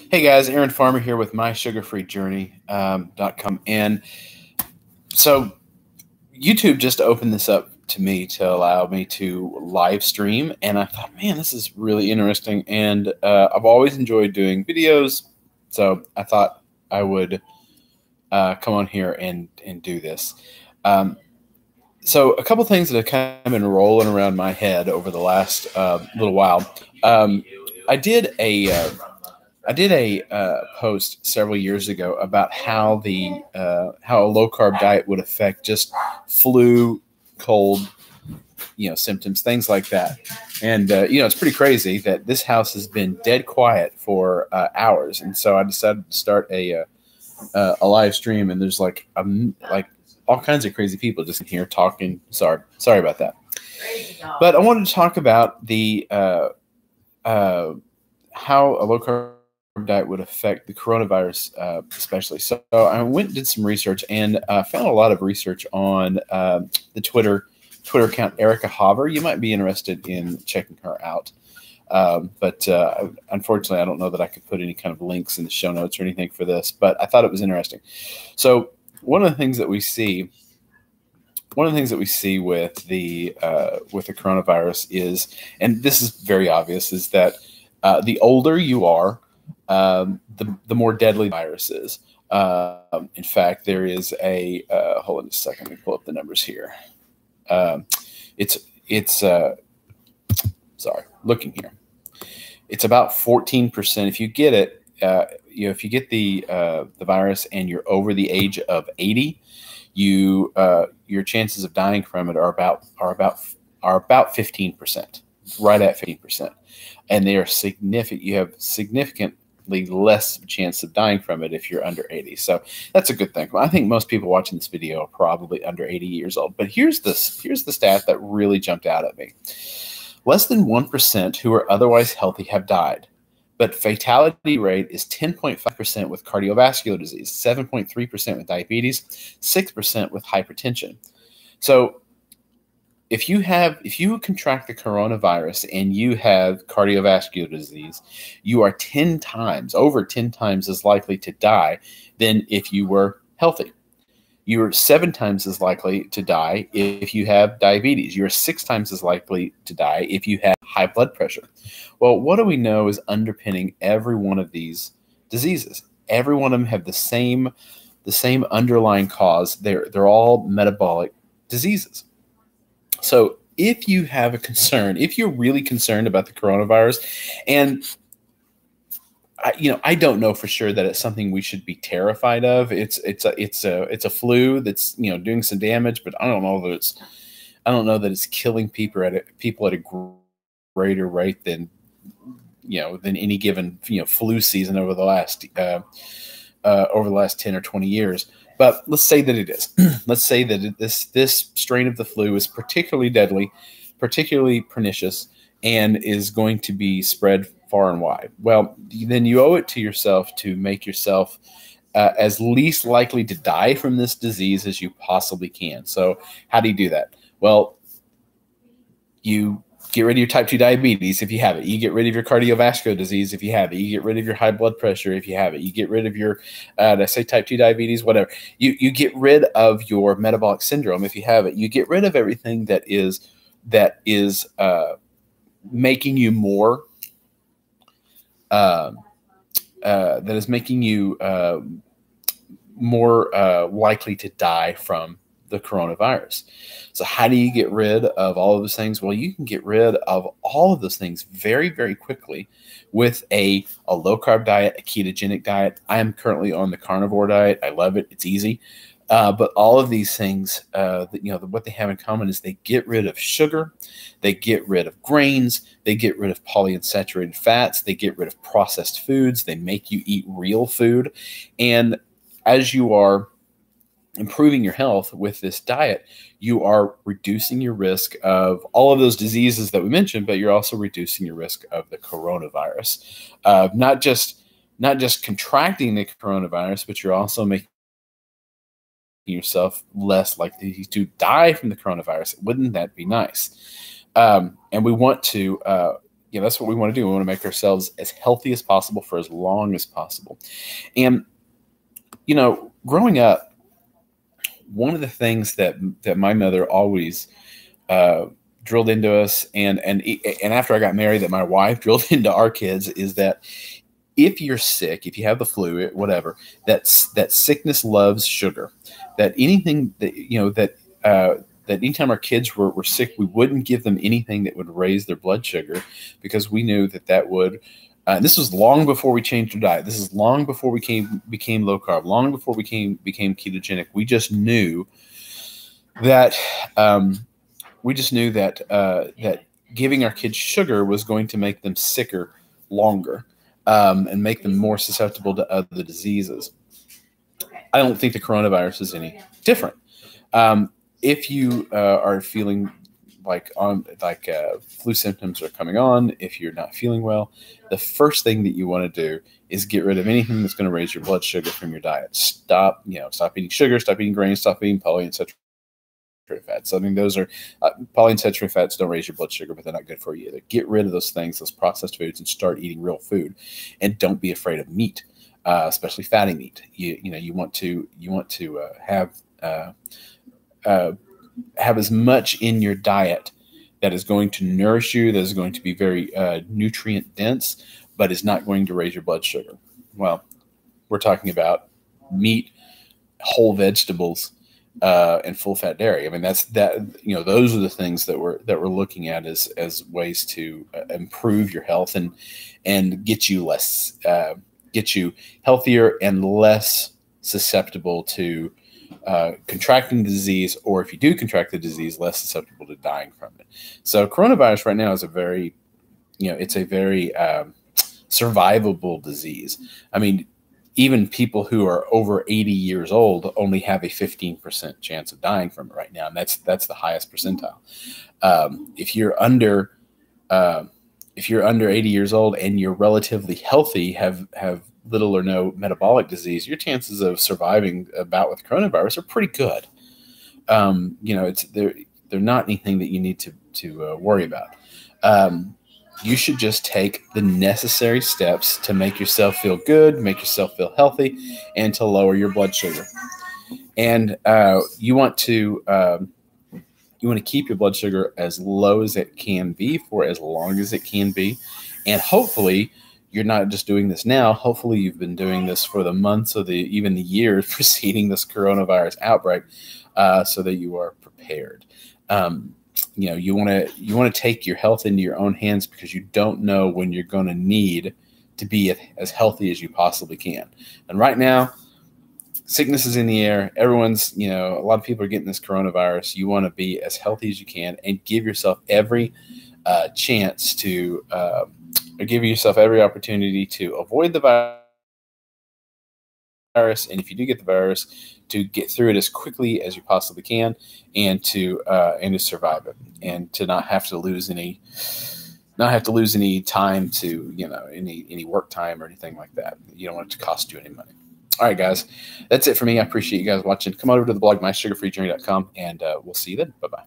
Hey guys, Aaron Farmer here with mysugarfreejourney.com. And so YouTube just opened this up to me to allow me to live stream. And I thought, man, this is really interesting. And I've always enjoyed doing videos. So I thought I would come on here and do this. So a couple things that have kind of been rolling around my head over the last little while. I did a post several years ago about how how a low carb diet would affect just flu, cold, symptoms, things like that. And it's pretty crazy that this house has been dead quiet for hours. And so I decided to start a live stream, and there's like all kinds of crazy people just in here talking. Sorry about that. But I wanted to talk about the how a low carb diet would affect the coronavirus, especially. So I went and did some research and found a lot of research on the Twitter account Erica Haver. You might be interested in checking her out. But unfortunately, I don't know that I could put any kind of links in the show notes or anything for this, but I thought it was interesting. So one of the things that we see with the coronavirus is, and this is very obvious, is that the older you are, the more deadly the virus is. In fact, there is a hold on a second. Let me pull up the numbers here. Looking here, it's about 14%. If you get it, if you get the virus and you're over the age of 80, your chances of dying from it are about 15%, right at 15%, and they are significant. You have significantly less chance of dying from it if you're under 80. So that's a good thing. I think most people watching this video are probably under 80 years old. But here's the stat that really jumped out at me. Less than 1% who are otherwise healthy have died, but fatality rate is 10.5% with cardiovascular disease, 7.3% with diabetes, 6% with hypertension. So if you contract the coronavirus and you have cardiovascular disease, you are over 10 times as likely to die than if you were healthy. You're 7 times as likely to die if you have diabetes. You're 6 times as likely to die if you have high blood pressure. Well, what do we know is underpinning every one of these diseases? Every one of them have the same underlying cause. They're all metabolic diseases. So if you have a concern, if you're really concerned about the coronavirus, and I don't know for sure that it's something we should be terrified of. It's a flu that's doing some damage, but I don't know that it's killing people at a greater rate than any given flu season over the last 10 or 20 years. But let's say that it is. Let's say that this strain of the flu is particularly deadly, particularly pernicious, and is going to be spread far and wide. Well, then you owe it to yourself to make yourself as least likely to die from this disease as you possibly can. So how do you do that? Well, you get rid of your type 2 diabetes if you have it. You get rid of your cardiovascular disease if you have it. You get rid of your high blood pressure if you have it. You get rid of your, did I say type 2 diabetes? Whatever. You get rid of your metabolic syndrome if you have it. You get rid of everything that is making you more likely to die from the coronavirus. So how do you get rid of all of those things? Well, you can get rid of all of those things very, very quickly with a low carb diet, a ketogenic diet. I am currently on the carnivore diet. I love it. It's easy. But all of these things, what they have in common is they get rid of sugar, they get rid of grains, they get rid of polyunsaturated fats, they get rid of processed foods, they make you eat real food. And as you are improving your health with this diet, you are reducing your risk of all of those diseases that we mentioned, but you're also reducing your risk of the coronavirus. Not just contracting the coronavirus, but you're also making yourself less likely to die from the coronavirus. Wouldn't that be nice? And we want to, that's what we want to do. We want to make ourselves as healthy as possible for as long as possible. And, growing up, one of the things that my mother always drilled into us, and after I got married, that my wife drilled into our kids, is that if you're sick, if you have the flu, whatever, that sickness loves sugar. That anything that anytime our kids were sick, we wouldn't give them anything that would raise their blood sugar, because we knew that would. This was long before we changed our diet. This is long before we became low carb. Long before we became ketogenic. We just knew that that giving our kids sugar was going to make them sicker longer, and make them more susceptible to other diseases. I don't think the coronavirus is any different. If you are feeling like flu symptoms are coming on, if you're not feeling well, the first thing that you want to do is get rid of anything that's going to raise your blood sugar from your diet. Stop eating sugar, stop eating grains, stop eating polyunsaturated fats. I mean, those are polyunsaturated fats don't raise your blood sugar, but they're not good for you either. Get rid of those things, those processed foods, and start eating real food. And don't be afraid of meat, especially fatty meat. You want to have as much in your diet that is going to nourish you, that is going to be very nutrient dense, but is not going to raise your blood sugar. Well, we're talking about meat, whole vegetables, and full fat dairy. I mean, those are the things that we're looking at as ways to improve your health and get you healthier and less susceptible to contracting the disease, or if you do contract the disease, less susceptible to dying from it. So coronavirus right now is a very survivable disease. I mean, even people who are over 80 years old only have a 15% chance of dying from it right now, and that's the highest percentile. If you're under 80 years old and you're relatively healthy, have little or no metabolic disease, your chances of surviving a bout with coronavirus are pretty good. They're not anything that you need to worry about. You should just take the necessary steps to make yourself feel good, make yourself feel healthy, and to lower your blood sugar. And you want to keep your blood sugar as low as it can be for as long as it can be. And hopefully you're not just doing this now. Hopefully you've been doing this for the months or even the years preceding this coronavirus outbreak, so that you are prepared. You want to take your health into your own hands, because you don't know when you're going to need to be as healthy as you possibly can. And right now, sickness is in the air. Everyone's, a lot of people are getting this coronavirus. You want to be as healthy as you can and give yourself every chance to, or give yourself every opportunity to avoid the virus. And if you do get the virus, to get through it as quickly as you possibly can, and to survive it, and to not have to lose any time to, any work time or anything like that. You don't want it to cost you any money. All right, guys, that's it for me. I appreciate you guys watching. Come on over to the blog, mysugarfreejourney.com, and we'll see you then. Bye-bye.